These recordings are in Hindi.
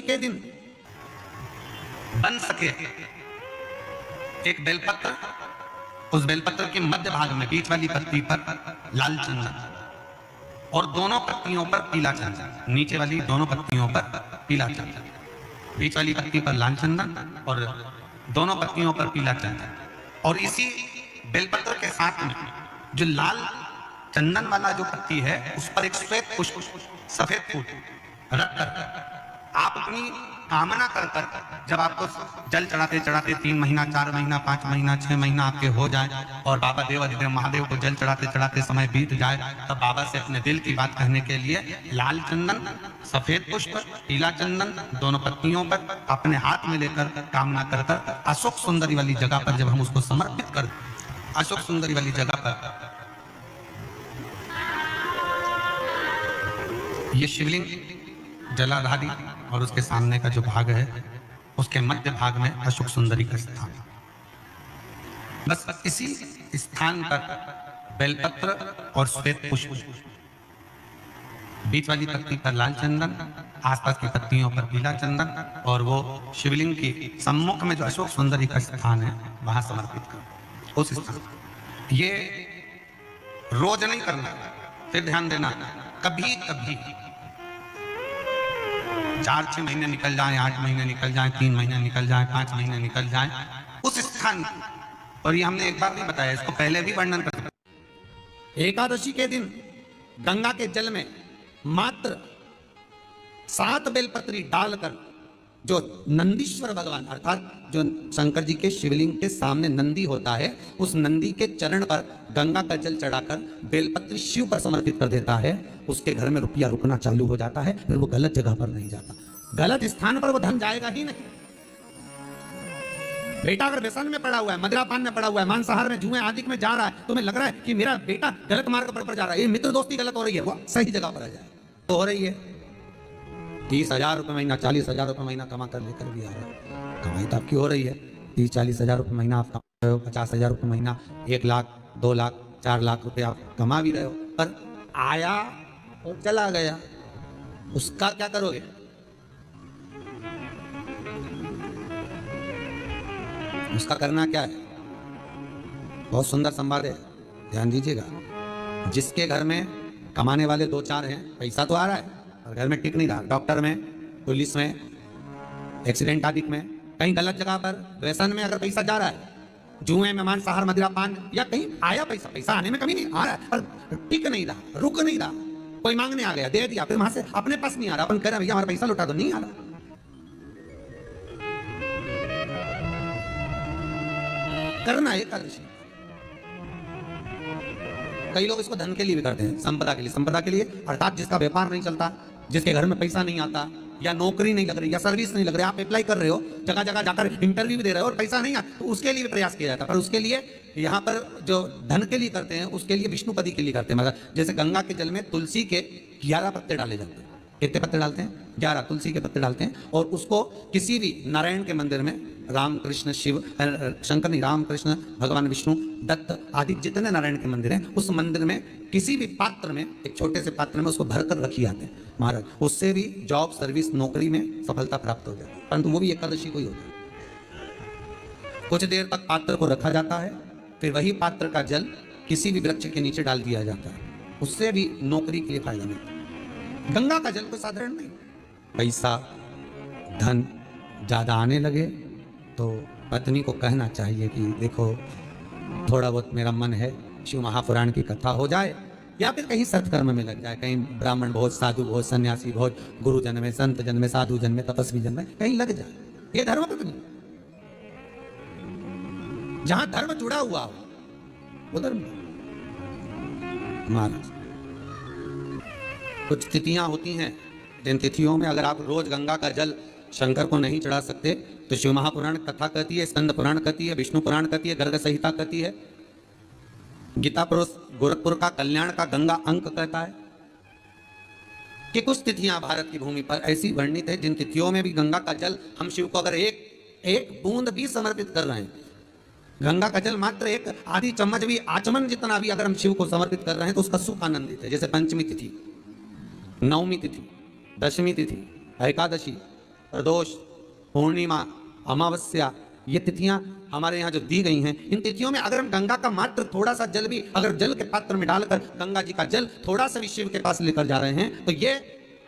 के दिन बन सके एक बेलपत्र, उस बेलपत्र के मध्य भाग में बीच वाली पत्ती पर लाल चंदन और दोनों पत्तियों पर पीला चंदन, नीचे वाली दोनों पत्तियों पर पीला चंदन, बीच वाली पत्ती पर लाल चंदन और दोनों पत्तियों पर पीला चंदन। और इसी बेलपत्र के साथ में जो लाल चंदन वाला जो पत्ती है उस पर एक श्वेत पुष्प, सफेद फूल रख कर आप अपनी कामना कर कर जब आपको जल चढ़ाते चढ़ाते 3 महीना 4 महीना 5 महीना 6 महीना आपके हो जाए और बाबा देवाधिदेव महादेव को जल चढ़ाते चढ़ाते समय बीत जाए, तब बाबा से अपने दिल की बात कहने के लिए लाल चंदन, सफेद पुष्प, पीला चंदन दोनों पत्तियों पर अपने हाथ में लेकर कामना कर कर अशोक सुंदरी वाली जगह पर जब हम उसको समर्पित कर, अशोक सुंदरी वाली जगह पर ये शिवलिंग जलाधारी और उसके सामने का जो भाग है उसके मध्य भाग में अशोक सुंदरी का स्थान। बस इसी स्थान पर बेलपत्र और श्वेत पुष्प, बीच वाली पत्ती पर लाल चंदन, आसपास की पत्तियों पर पीला चंदन और वो शिवलिंग के सम्मुख में जो अशोक सुंदरी का स्थान है वहां समर्पित कर उस स्थान। ये रोज नहीं करना, फिर ध्यान देना, कभी कभी 4-6 महीने निकल जाए, 8 महीने निकल जाए, 3 महीने निकल जाए, 5 महीने निकल जाए उस स्थान, और ये हमने एक बार नहीं बताया, इसको पहले भी वर्णन कर एकादशी के दिन गंगा के जल में मात्र 7 बेलपत्री डालकर जो नंदीश्वर भगवान अर्थात जो शंकर जी के शिवलिंग के सामने नंदी होता है उस नंदी के चरण पर गंगा का जल चढ़ाकर बेलपत्री शिव पर समर्पित कर देता है, उसके घर में रुपया रुकना चालू हो जाता है, फिर वो गलत जगह पर नहीं जाता, गलत स्थान पर वो धन जाएगा ही नहीं। बेटा अगर व्यसन में पड़ा हुआ है, मदिरापान में पड़ा हुआ है, मांसाहार में, जुए आदि में जा रहा है, तुम्हें लग रहा है कि मेरा बेटा गलत मार्ग पर जा रहा है, ये मित्र दोस्ती गलत हो रही है, वो सही जगह पर आ जाए तो हो रही है। 30,000 रुपये महीना, 40,000 रुपये महीना कमा कर लेकर भी आ रहा है, कमाई तो आपकी हो रही है। 30-40 हज़ार रुपये महीना आप कमा रहे हो, 50,000 रुपये महीना, 1 लाख 2 लाख 4 लाख रुपये आप कमा भी रहे हो, पर आया और चला गया, उसका क्या करोगे? उसका करना क्या है? बहुत सुंदर संवाद है, ध्यान दीजिएगा। जिसके घर में कमाने वाले 2-4 हैं, पैसा तो आ रहा है और घर में टिक नहीं रहा, डॉक्टर में, पुलिस में, एक्सीडेंट आदि में, कहीं गलत जगह पर व्यसन में अगर पैसा जा रहा है, जुए में, मांसाहार, मदिरापान, या कहीं आया पैसा, पैसा आने में कमी नहीं, आ रहा है पर टिक नहीं रहा, रुक नहीं रहा, कोई मांगने आ गया, दे दिया, फिर वहां से अपने पास नहीं आ रहा, अपन कह रहे भैया हमारा पैसा लौटा दो, नहीं आ रहा। करना एकादशी। कई लोग इसको धन के लिए भी करते हैं, संपदा के लिए, संपदा के लिए अर्थात जिसका व्यापार नहीं चलता, जिसके घर में पैसा नहीं आता, या नौकरी नहीं लग रही, या सर्विस नहीं लग रही, आप अप्लाई कर रहे हो, जगह जगह जाकर इंटरव्यू भी दे रहे हो और पैसा नहीं आता, तो उसके लिए भी प्रयास किया जाता है। पर उसके लिए यहाँ पर जो धन के लिए करते हैं उसके लिए विष्णुपदी के लिए करते हैं। मतलब जैसे गंगा के जल में तुलसी के 11 पत्ते डाले जाते हैं, कितने पत्ते डालते हैं? 11 तुलसी के पत्ते डालते हैं, और उसको किसी भी नारायण के मंदिर में, राम कृष्ण शिव शंकर नहीं, राम कृष्ण भगवान विष्णु दत्त आदि जितने नारायण के मंदिर हैं उस मंदिर में किसी भी पात्र में, एक छोटे से पात्र में उसको भरकर रखी जाते हैं महाराज, उससे भी जॉब, सर्विस, नौकरी में सफलता प्राप्त हो जाती है। परंतु वो भी एकादशी को ही होता है। कुछ देर तक पात्र को रखा जाता है, फिर वही पात्र का जल किसी भी वृक्ष के नीचे डाल दिया जाता है, उससे भी नौकरी के लिए फायदा मिलता है। गंगा का जल कोई साधारण नहीं। पैसा धन ज्यादा आने लगे तो पत्नी को कहना चाहिए कि देखो थोड़ा बहुत मेरा मन है शिव महापुराण की कथा हो जाए, या फिर कहीं सत्कर्म में लग जाए, कहीं ब्राह्मण भोज, साधु भोज, सन्यासी भोज, गुरुजन में, संत जन में, साधु जन में, तपस्वी जन में कहीं लग जाए। ये धर्म पत्नी, जहां धर्म जुड़ा हुआ हो उधर महाराज। कुछ तिथियां होती हैं, जिन तिथियों में अगर आप रोज गंगा का जल शंकर को नहीं चढ़ा सकते तो शिव महापुराण कथा कहती है, स्कंद पुराण कहती है, विष्णु पुराण कहती है, गर्ग संहिता कहती है, गीता पुरुष गोरखपुर का कल्याण का गंगा अंक कहता है कि कुछ तिथियां भारत की भूमि पर ऐसी वर्णित है जिन तिथियों में भी गंगा का जल हम शिव को अगर एक बूंद भी समर्पित कर रहे हैं, गंगा का जल मात्र एक आधी चम्मच भी, आचमन जितना भी अगर हम शिव को समर्पित कर रहे हैं तो उसका सुख आनंदित है। जैसे पंचमी तिथि, नवमी तिथि, दशमी तिथि, एकादशी, प्रदोष, पूर्णिमा, अमावस्या, ये तिथियां हमारे यहाँ जो दी गई हैं, इन तिथियों में अगर हम गंगा का मात्र थोड़ा सा जल भी अगर जल के पात्र में डालकर गंगा जी का जल थोड़ा सा भी शिव के पास लेकर जा रहे हैं, तो ये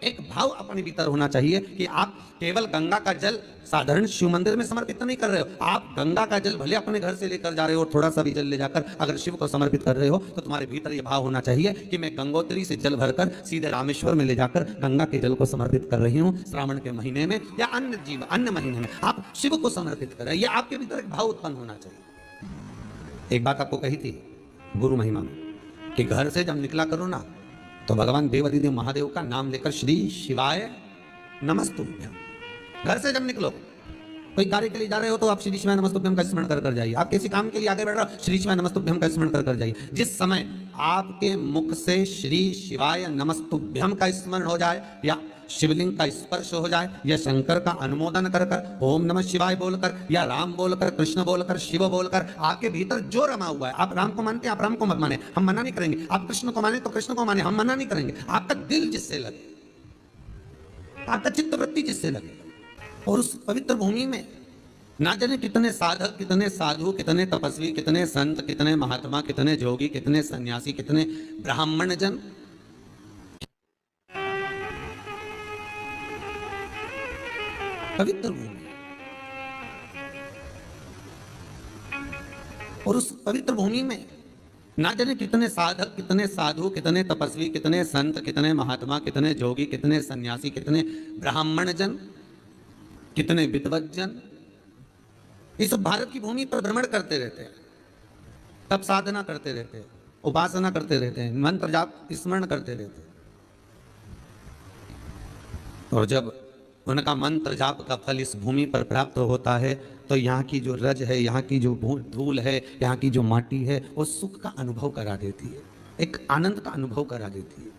एक भाव अपने भीतर होना चाहिए कि आप केवल गंगा का जल साधारण शिव मंदिर में समर्पित नहीं कर रहे हो, आप गंगा का जल भले अपने घर से लेकर जा रहे हो और थोड़ा सा भी जल ले जाकर अगर शिव को समर्पित कर रहे हो, तो तुम्हारे भीतर यह भाव होना चाहिए कि मैं गंगोत्री से जल भरकर सीधे रामेश्वर में ले जाकर गंगा के जल को समर्पित कर रही हूँ श्रावण के महीने में या अन्य महीने में आप शिव को समर्पित कर रहे हैं। यह आपके भीतर एक भाव उत्पन्न होना चाहिए। एक बात आपको कही थी गुरु महिमा में कि घर से जब निकला करो ना, तो भगवान देवादिदेव महादेव का नाम लेकर श्री शिवाय नमस्तुभ्यम, घर से जब निकलो, कोई कार्य के लिए जा रहे हो तो आप श्री शिवाय नमस्तुभ्यम का स्मरण कर जाइए, आप किसी काम के लिए आगे बढ़ रहे हो श्री शिवाय नमस्तुभ्यम का स्मरण कर जाइए। जिस समय आपके मुख से श्री शिवाय नमस्तुभ्यम का स्मरण हो जाए या शिवलिंग का स्पर्श हो जाए या शंकर का अनुमोदन कर कर ओम नमः शिवाय बोलकर या राम बोलकर कृष्ण बोलकर शिव बोलकर, आपके भीतर जो रमा हुआ है, आप राम को मानते हैं आप राम को मत माने, हम मना नहीं करेंगे, आप कृष्ण को माने तो कृष्ण को माने, हम मना नहीं करेंगे, आपका दिल जिससे लगे, आपका चित्त वृत्ति जिससे लगे, और उस पवित्र भूमि में ना जाने कितने साधक, कितने साधु, कितने तपस्वी, कितने संत, कितने महात्मा, कितने जोगी, कितने सन्यासी, कितने ब्राह्मण जन पवित्र भूमि, और उस पवित्र भूमि में ना जाने कितने साधक, कितने साधु, कितने तपस्वी, कितने संत, कितने महात्मा, कितने जोगी, कितने सन्यासी, कितने ब्राह्मण जन, कितने विद्वत जन इस भारत की भूमि पर भ्रमण करते रहते हैं, तब साधना करते रहते हैं, उपासना करते रहते हैं, मंत्र जाप स्मरण करते रहते हैं, और जब उनका मंत्र जाप का फल इस भूमि पर प्राप्त होता है तो यहाँ की जो रज है, यहाँ की जो धूल है, यहाँ की जो माटी है, वो सुख का अनुभव करा देती है, एक आनंद का अनुभव करा देती है।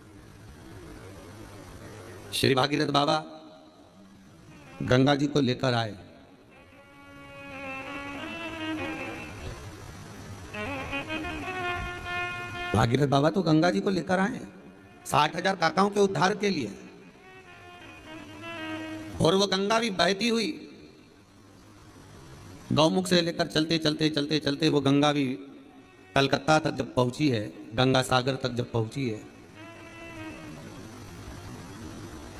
श्री भागीरथ बाबा गंगा जी को लेकर आए, भागीरथ बाबा तो गंगा जी को लेकर आए 60,000 काकाओं के उद्धार के लिए, और वो गंगा भी बहती हुई गौमुख से लेकर चलते चलते चलते चलते वो गंगा भी कलकत्ता तक जब पहुंची है, गंगा सागर तक जब पहुंची है,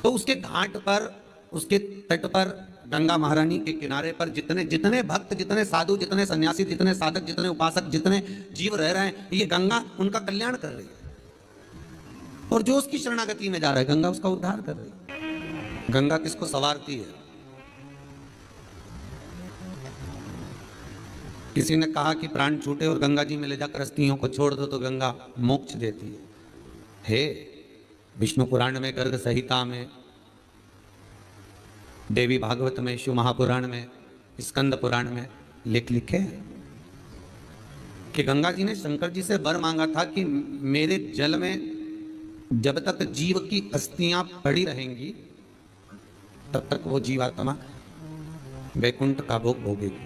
तो उसके घाट पर, उसके तट पर, गंगा महारानी के किनारे पर जितने भक्त, जितने साधु, जितने सन्यासी, जितने साधक, जितने उपासक, जितने जीव रह रहे हैं, ये गंगा उनका कल्याण कर रही है, और जो उसकी शरणागति में जा रहा है गंगा उसका उद्धार कर रही है। गंगा किसको संवारती है? किसी ने कहा कि प्राण छूटे और गंगा जी में ले जाकर अस्थियों को छोड़ दो तो गंगा मोक्ष देती है। विष्णु पुराण में, गर्ग संहिता में, देवी भागवत में, शिव महापुराण में, स्कंद पुराण में लिखे हैं कि गंगा जी ने शंकर जी से वर मांगा था कि मेरे जल में जब तक जीव की अस्थियां पड़ी रहेंगी तब तक वो जीवात्मा वैकुंठ का भोग भोगेगी।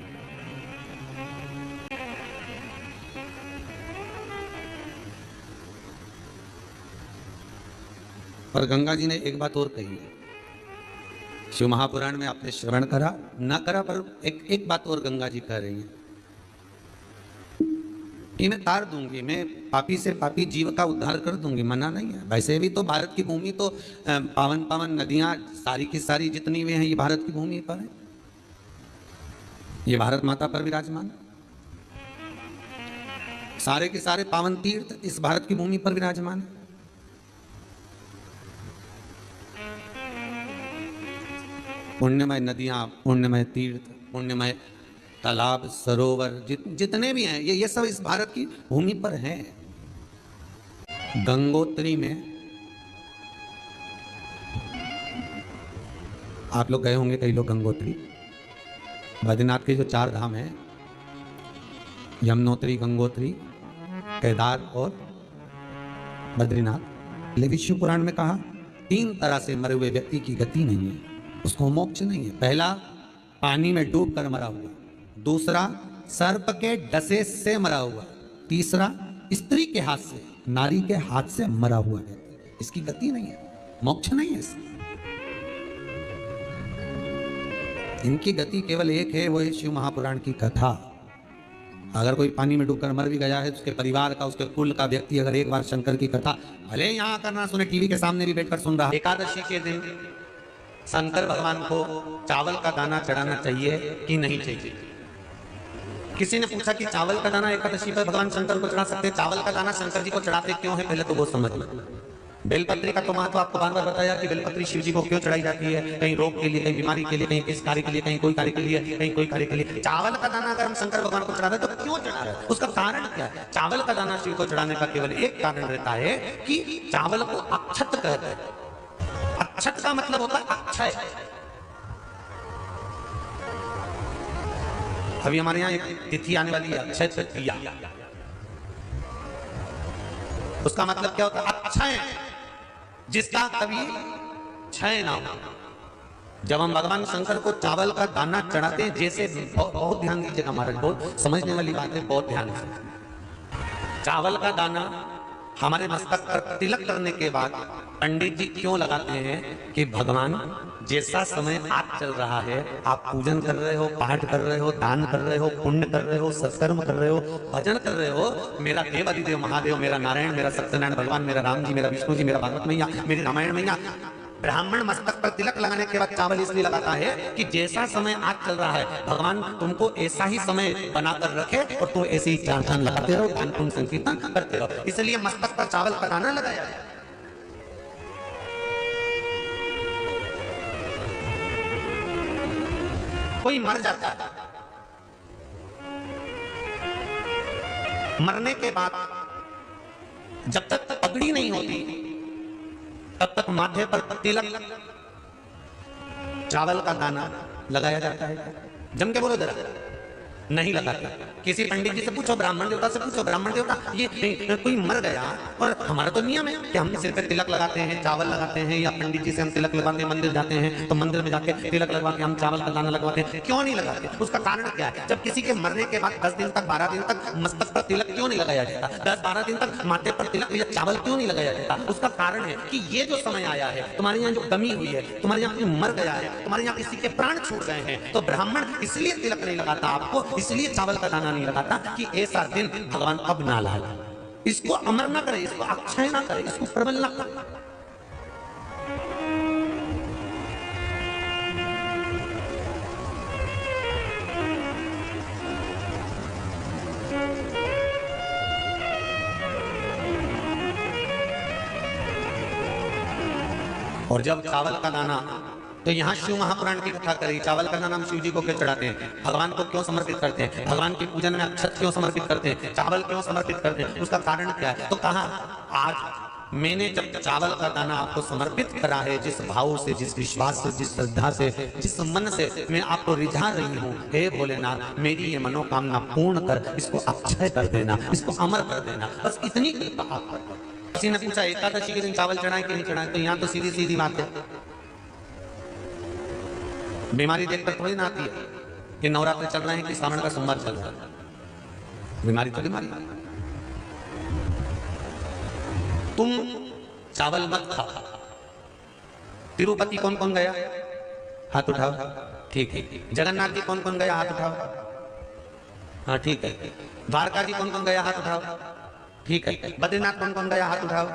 और गंगा जी ने एक बात और कही है, शिव महापुराण में आपने श्रवण करा ना करा, पर एक बात और गंगा जी कह रही है कि मैं तार दूंगी, मैं पापी से पापी जीव का उद्धार कर दूंगी, मना नहीं है। वैसे भी तो भारत की भूमि तो पावन पावन नदियां सारी की सारी जितनी भी हैं ये भारत की भूमि पर है, ये भारत माता पर विराजमान, सारे के सारे पावन तीर्थ इस भारत की भूमि पर विराजमान है। पुण्यमय नदियां, पुण्यमय तीर्थ, पुण्यमय तालाब, सरोवर जितने भी हैं ये सब इस भारत की भूमि पर हैं। गंगोत्री में आप लोग गए होंगे कई लोग गंगोत्री, बद्रीनाथ के जो 4 धाम हैं, यमुनोत्री, गंगोत्री, केदार और बद्रीनाथ। लेकिन शिव पुराण में कहा 3 तरह से मरे हुए व्यक्ति की गति नहीं है, उसको मोक्ष नहीं है। पहला पानी में डूब कर मरा हुआ, दूसरा सर्प के डसे से मरा हुआ, तीसरा स्त्री के हाथ से, नारी के हाथ से मरा हुआ है, इसकी गति नहीं है, मोक्ष नहीं है इसकी। इनकी गति केवल एक है, वो है शिव महापुराण की कथा। अगर कोई पानी में डूबकर मर भी गया है, उसके परिवार का, उसके कुल का व्यक्ति अगर एक बार शंकर की कथा भले यहाँ करना सुने, टीवी के सामने भी बैठकर सुन रहा है। एकादशी के दिन शंकर भगवान को चावल का दाना चढ़ाना चाहिए कि नहीं चाहिए? किसी ने पूछा कि चावल का दाना एकादशी पर भगवान शंकर को चढ़ा सकते हैं? चावल का दाना शंकर जी को चढ़ाते क्यों है, पहले तो वो समझ लो। बेलपत्री का तो महत्व आपको बार बार बताया कि बेलपत्री शिव जी को क्यों चढ़ाई जाती है, कहीं रोग के लिए, कहीं बीमारी के लिए, कहीं किस कार्य के लिए, कहीं कोई कार्य के लिए, कहीं कोई कार्य के लिए। चावल का दाना अगर हम शंकर भगवान को चढ़ा रहे तो क्यों चढ़ा रहे हैं, उसका कारण क्या है? चावल का दाना शिव को चढ़ाने का केवल एक कारण रहता है कि चावल को अक्षत कहते हैं। अक्षत का मतलब होता है अक्षय। अभी हमारे यहाँ एक तिथि आने वाली है, अक्षय तृतीया। उसका मतलब क्या होता है? अक्षय, जिसका कभी क्षय ना हो। जब हम भगवान शंकर को चावल का दाना चढ़ाते हैं, जैसे बहुत ध्यान दीजिएगा महाराज, बहुत समझने वाली बात है, बहुत ध्यान से। चावल का दाना हमारे मस्तक पर तिलक करने के बाद पंडित जी क्यों लगाते हैं कि भगवान जैसा समय आज चल रहा है, आप पूजन कर रहे हो, पाठ कर रहे हो, दान कर रहे हो, पुण्य कर रहे हो, सत्कर्म कर रहे हो, भजन कर रहे हो, मेरा देव अधिदेव महादेव, मेरा नारायण, मेरा सत्यनारायण भगवान, मेरा राम जी, मेरा विष्णु जी, मेरा भागवत मैया, मेरी रामायण मैया। ब्राह्मण मस्तक पर तिलक लगाने के बाद चावल इसलिए लगाता है कि जैसा समय आज चल रहा है, भगवान तुमको ऐसा ही समय बनाकर रखे और तुम ऐसे ही चार चांद लगाते रहो, दान पुण्य संकीर्तन करते रहो। इसलिए मस्तक पर चावल का दाना लगाया है। कोई मर जाता है, मरने के बाद जब तक पगड़ी नहीं होती तब तक माथे पर तिलक, चावल का दाना लगाया जाता है। जम के बोलो जरा, नहीं लगाते। किसी पंडित जी से पूछो, ब्राह्मण देवता से पूछो, ब्राह्मण देवता ये कोई मर गया, और हमारा तो नियम है कि हम सिर पे तिलक लगाते हैं, चावल लगाते हैं, या पंडित जी से हम तिलक लगवाते हैं, मंदिर जाते हैं तो मंदिर में जाके तिलक लगवा के हम चावल का दाना लगवाते हैं। क्यों नहीं लगाते? उसका कारण क्या है? जब किसी के मरने के बाद 10 दिन तक, 12 दिन तक मस्तक पर तिलक क्यों नहीं लगाया जाता? 10-12 दिन तक माथे पर तिलक या चावल क्यों नहीं लगाया जाता? उसका कारण है कि ये जो समय आया है, तुम्हारे यहाँ जो कमी हुई है, तुम्हारे यहाँ कोई मर गया है, तुम्हारे यहाँ किसी के प्राण छूट गए हैं, तो ब्राह्मण इसलिए तिलक नहीं लगाता आपको, इसलिए चावल का दाना नहीं लगाता कि ऐसा दिन भगवान अब ना लाए, इसको अमर ना करे, इसको अक्षय ना करे, इसको प्रबल ना करे। और जब चावल का दाना, तो यहाँ शिव महापुराण की कथा करी, चावल का दाना हम शिव जी को क्यों चढ़ाते हैं, भगवान को क्यों समर्पित करते हैं, भगवान के पूजन में अक्षत क्यों समर्पित करते हैं, चावल क्यों समर्पित करते हैं, उसका कारण क्या है? तो कहा आज मैंने जब चावल का दाना आपको समर्पित करा है, जिस भाव से, जिस विश्वास से, जिस श्रद्धा से, जिस मन से मैं आपको रिझा रही हूँ, हे भोलेनाथ मेरी ये मनोकामना पूर्ण कर, इसको अक्षय कर देना, इसको अमर कर देना, बस इतनी कृपा आप कर। किसी ने पूछा एकादशी के दिन चावल चढ़ाए कि नहीं चढ़ाए, तो यहाँ तो सीधी सीधी बात है, बीमारी देखकर थोड़ी ना आती है कि नवरात्र चल रहे हैं कि सावन का सोमवार चल रहा है। बीमारी तो बीमारी। तुम चावल मत खाओ। तिरुपति कौन कौन गया? हाथ उठाओ। ठीक है। जगन्नाथ जी कौन कौन गया? हाथ उठाओ। हाँ ठीक है। द्वारका जी कौन कौन गया? हाथ उठाओ। ठीक है। बद्रीनाथ कौन कौन गया? हाथ उठाओ।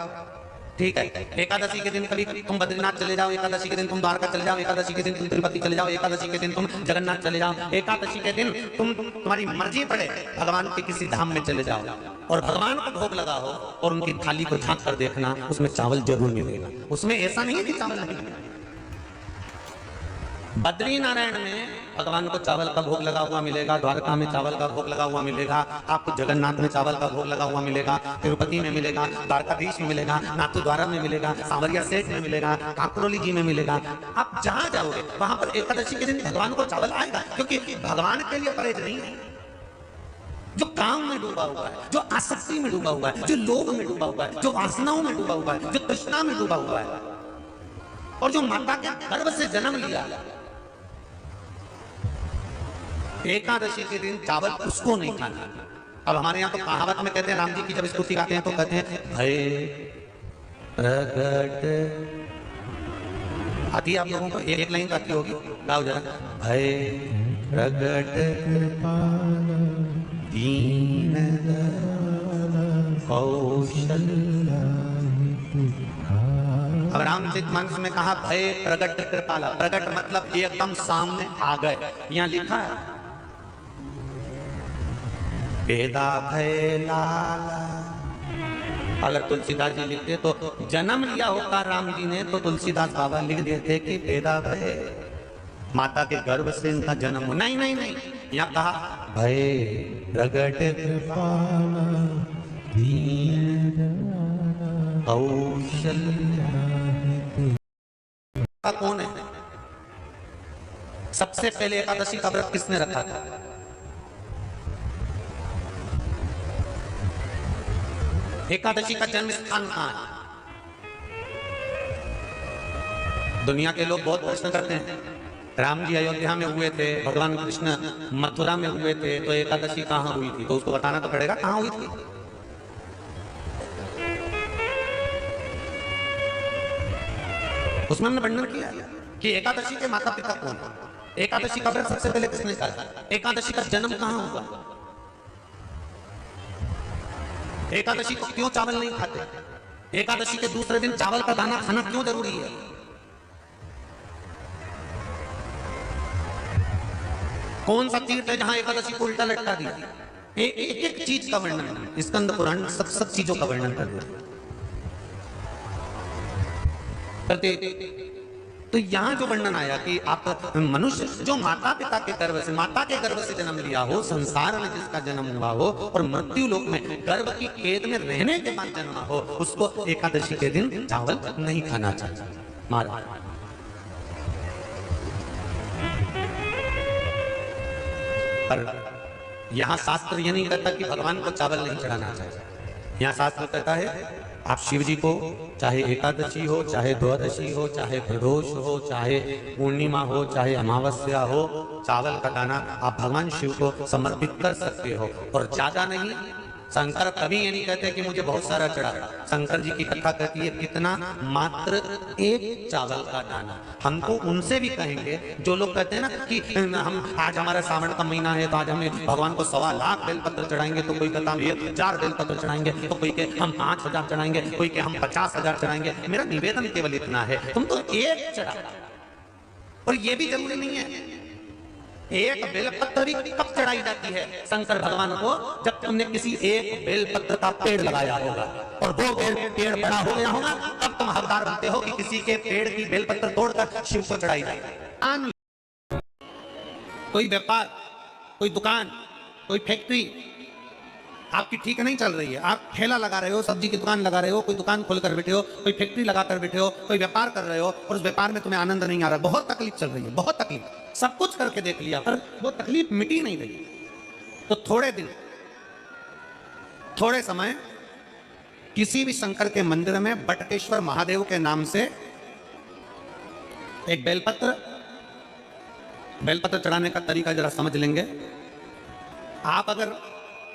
ठीक है। एकादशी के दिन कभी तुम बद्रीनाथ चले जाओ, एकादशी के दिन तुम द्वारका चले जाओ, एकादशी के दिन तुम तिरुपति चले जाओ, एकादशी के दिन तुम जगन्नाथ चले जाओ, एकादशी के दिन तुम्हारी मर्जी पड़े भगवान के किसी धाम में चले जाओ और भगवान को भोग लगाओ और उनकी थाली को झांक कर देखना, उसमें चावल जरूर मिलेगा। उसमें ऐसा नहीं है कि चावल नहीं मिलेगा। बद्री नारायण में भगवान को चावल का भोग लगा हुआ मिलेगा, द्वारका में चावल का भोग लगा हुआ मिलेगा, आपको जगन्नाथ में चावल का भोग लगा हुआ मिलेगा, तिरुपति में मिलेगा, द्वारकाधीश में मिलेगा, नाथद्वारा में मिलेगा, सांवरिया सेठ में मिलेगा, काकरोली जी में मिलेगा। आप जहां जाओगे वहां पर एकादशी के दिन भगवान को चावल आएगा, क्योंकि भगवान के लिए परहेज नहीं है। जो काम में डूबा हुआ है, जो आसक्ति में डूबा हुआ है, जो लोभ में डूबा हुआ है, जो वासनाओं में डूबा हुआ है, जो तृष्णा में डूबा हुआ है, और जो माता के गर्भ से जन्म लिया, एकादशी के दिन चावल उसको नहीं खाना। अब हमारे यहाँ तो कहावत में कहते हैं, राम जी की जब स्तुति गाते हैं तो कहते हैं भय प्रगट आती है आप लोगों को? एक लाइन आती होगी, गाओ जरा। भय प्रगट दीन कौशल्या। अब रामचरितमानस में कहा भय प्रगट कृपाला। प्रगट मतलब एकदम सामने आ गए। यहां लिखा है बेदा भय लाला। अगर तुलसीदास जी लिखते तो जन्म लिया होता राम जी ने तो तुलसीदास बाबा लिख देते कि बेदा भय, माता के गर्भ से इनका जन्म हो। नहीं नहीं नहीं, यहाँ कहा भय प्रगट कृपाला कौशल्या। कौन है? सबसे पहले एकादशी का व्रत किसने रखा था? एकादशी का जन्म स्थान कहां है? दुनिया के लोग बहुत प्रश्न करते हैं, राम जी अयोध्या में हुए थे, भगवान कृष्ण मथुरा में हुए थे, तो एकादशी कहां हुई थी? तो उसको बताना तो पड़ेगा कहां हुई थी। उसमें हमने वर्णन किया कि एकादशी के माता पिता कौन है, एकादशी का व्रत सबसे पहले किसने कहा, एकादशी का जन्म कहां हुआ, एकादशी को क्यों चावल नहीं खाते, एकादशी के दूसरे दिन चावल का दाना खाना क्यों जरूरी है। कौन सा तीर्थ है जहां एकादशी को उल्टा लटका दिया। एक एक चीज का वर्णन स्कंद पुराण सब चीजों का वर्णन कर दिया करते। तो यहां जो वर्णन आया कि आप मनुष्य जो माता पिता के गर्भ से, माता के गर्भ से जन्म लिया हो, संसार में जिसका जन्म हुआ हो और मृत्यु लोक में गर्भ की खेत में रहने के बाद जन्मा हो, उसको एकादशी के दिन चावल नहीं खाना चाहिए। मारा पर यहां शास्त्र ये नहीं कहता कि भगवान को चावल नहीं चढ़ाना चाहिए। यहां शास्त्र कहता है आप शिव जी को चाहे एकादशी हो, चाहे द्वादशी हो, चाहे प्रदोष हो, चाहे पूर्णिमा हो, चाहे अमावस्या हो, चावल का दाना आप भगवान शिव को समर्पित कर सकते हो और ज्यादा नहीं। शंकर कभी ये नहीं कहते कि मुझे बहुत सारा चढ़ा। शंकर जी की कथा कहती है कितना, मात्र एक चावल का दाना। हम तो उनसे भी कहेंगे जो लोग कहते हैं ना कि हम आज हमारा सावन का महीना है तो आज हमें भगवान को 1.25 लाख बेलपत्र चढ़ाएंगे, तो कोई कहता हम 1000 बेलपत्र चढ़ाएंगे, तो कोई के हम 5000 चढ़ाएंगे, कोई के हम 50,000 चढ़ाएंगे। मेरा निवेदन केवल इतना है, तुम तो एक चढ़ा। और ये भी जरूरी नहीं है एक बेलपत्र भी कब चढ़ाई जाती है शंकर भगवान को, जब तुमने किसी एक बेलपत्र का पेड़ लगाया होगा और वो पेड़ बड़ा हो गया होगा, तब तुम हकदार बनते हो कि किसी के पेड़ की बेलपत्र तोड़कर शिव को चढ़ाई जाए। कोई व्यापार, कोई दुकान, कोई फैक्ट्री आपकी ठीक नहीं चल रही है, आप ठेला लगा रहे हो, सब्जी की दुकान लगा रहे हो, कोई दुकान खोलकर बैठे हो, कोई फैक्ट्री लगाकर बैठे हो, कोई व्यापार कर रहे हो और उस व्यापार में तुम्हें आनंद नहीं आ रहा, बहुत तकलीफ चल रही है, बहुत तकलीफ, सब कुछ करके देख लिया पर वो तकलीफ मिटी नहीं रही। तो थोड़े दिन, थोड़े समय किसी भी शंकर के मंदिर में बटकेश्वर महादेव के नाम से एक बेलपत्र चढ़ाने का तरीका जरा समझ लेंगे। आप अगर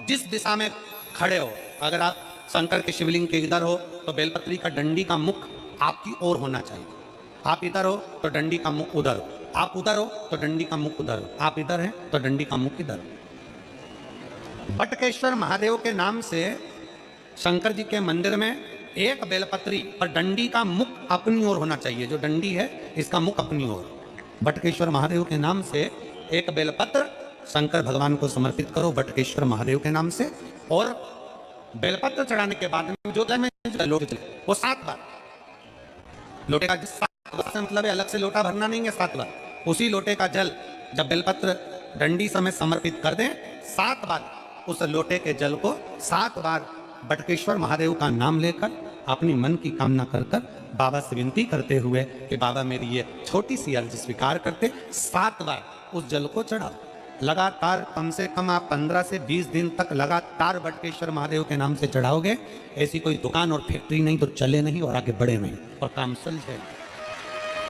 जिस दिशा में खड़े हो, अगर आप शंकर के शिवलिंग के इधर हो तो बेलपत्री का डंडी का मुख आपकी ओर होना चाहिए। आप इधर हो तो डंडी का मुख उधर हो, आप उधर हो तो डंडी का मुख उधर हो, आप इधर हैं तो डंडी का मुख इधर हो। बटकेश्वर महादेव के नाम से शंकर जी के मंदिर में एक बेलपत्री और डंडी का मुख अपनी ओर होना चाहिए। जो डंडी है इसका मुख अपनी ओर। बटकेश्वर महादेव के नाम से एक बेलपत्र शंकर भगवान को समर्पित करो बटकेश्वर महादेव के नाम से, और बेलपत्र चढ़ाने के बाद जो लोटे वो 7 बार, लोटे का 7 बार मतलब है अलग से लोटा भरना नहीं है, 7 बार उसी लोटे का जल जब बेलपत्र डंडी समेत समर्पित कर दें, 7 बार उस लोटे के जल को 7 बार बटकेश्वर महादेव का नाम लेकर अपनी मन की कामना कर कर बाबा से विनती करते हुए कि बाबा मेरी ये छोटी सी अर्ज स्वीकार करते, 7 बार उस जल को चढ़ाओ। लगातार कम से कम आप 15 से 20 दिन तक लगातार बटकेश्वर महादेव के नाम से चढ़ाओगे। ऐसी कोई दुकान और फैक्ट्री नहीं तो चले नहीं और आगे बढ़े नहीं और काम चल जाए।